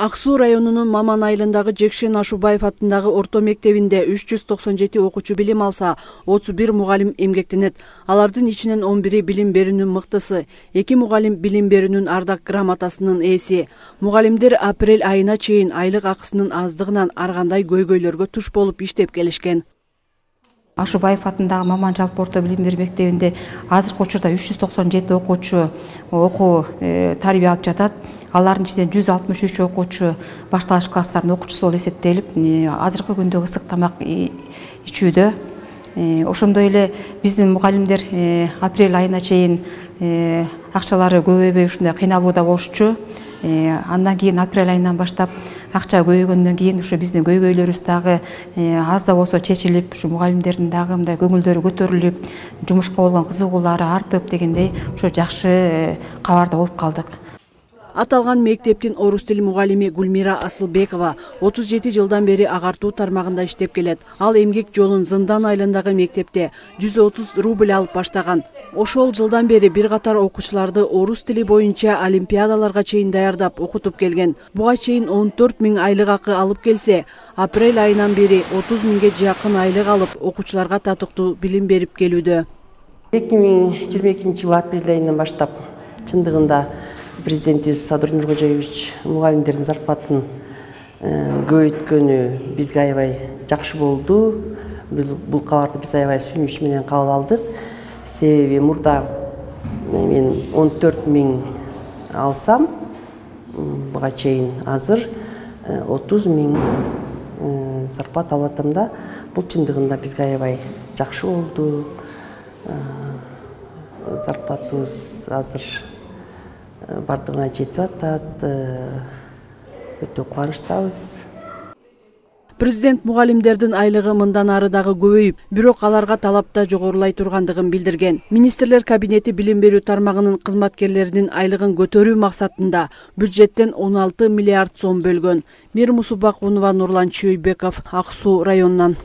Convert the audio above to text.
Ак Суу районунун Маман айылындагы Жекшен Ашубаев аттындагы орто мектебинде 397 окуучу билим алса, 31 мугалим эмгектенет. Алардын ичинен 11 билим берүүнүн мыктысы, 2 мугалим билим берүүнүн ардак грамотасынын ээси. Мугалимдер апрель айына чейин айлык акысынын аздыгынан ар кандай көйгөйлөргө туш болуп иштеп келишкен. Ашубаев атындагы Маман жалпы орто билим берүү мектебинде азыркы учурда 397 окуучу окуу тарбия алып жатат. Алардын ичинен 163 окуучу башталгыч класстардын окуучусу болуп эсептелип, азыркы күндө ысык тамак ичүүдө. Ошондой эле биздин мугалимдер апрель айына чейин акчалары көбөйбөй ушундай кыйналууда болушчу. Андан кийин апрель айынан баштап акча көбөйгөндөн кийин ушу биздин көйгөйлөрүбүз дагы аз да болсо чечилип, ушу мугалимдердин дагы мындай көңүлдөрү көтөрүлүп, жумушка болгон кызыгуулары артып дегендей ушу жакшы кабарда болуп калдык. Аталган мектептин орус тили мугалими Гүлмира Асылбекова 37 жылдан бери агартуу тармагында иштеп келет. Ал эмгек жолун Зындан айылындагы мектепте 130 рубль алып баштаган. Ошол жылдан бери бир катар окуучуларды орус тили боюнча олимпиадаларга чейин даярдап окутуп келген. Буга чейин 14 000 айлык акы алып келсе, апрель айынан бери 30 000ге жакын айлык алып окуучуларга татыктуу билим берип келүүдө. 2022 жылы апрель айынан баштап чындыгында Президентибиз Садыр Нуркожоевич мугалимдердин зарплатын көбөйткөнү бизге аябай жакшы болду. Бул кабарды биз аябай сүйүнүч менен кабыл алдык. Себеби мурда мен 14 000 алсам, буга чейин азыр 30 000 зарплат алып атам да. Бул чындыгында бизге аябай жакшы болду. Зарплатыбыз азыр бардыгына жетип атат, өтө кубанычтабыз. Президент мугалимдердин айлыгы мындан ары дагы көбөйүп, бирок аларга талап да жогорулай тургандыгын билдирген. Министрлер кабинети билим берүү тармагынын кызматкерлеринин айлыгын көтөрүү максатында бюджеттен 16 миллиард сом бөлгөн. Мир Мусубакунова, Нурлан Чүйбеков, Ак Суу районунан.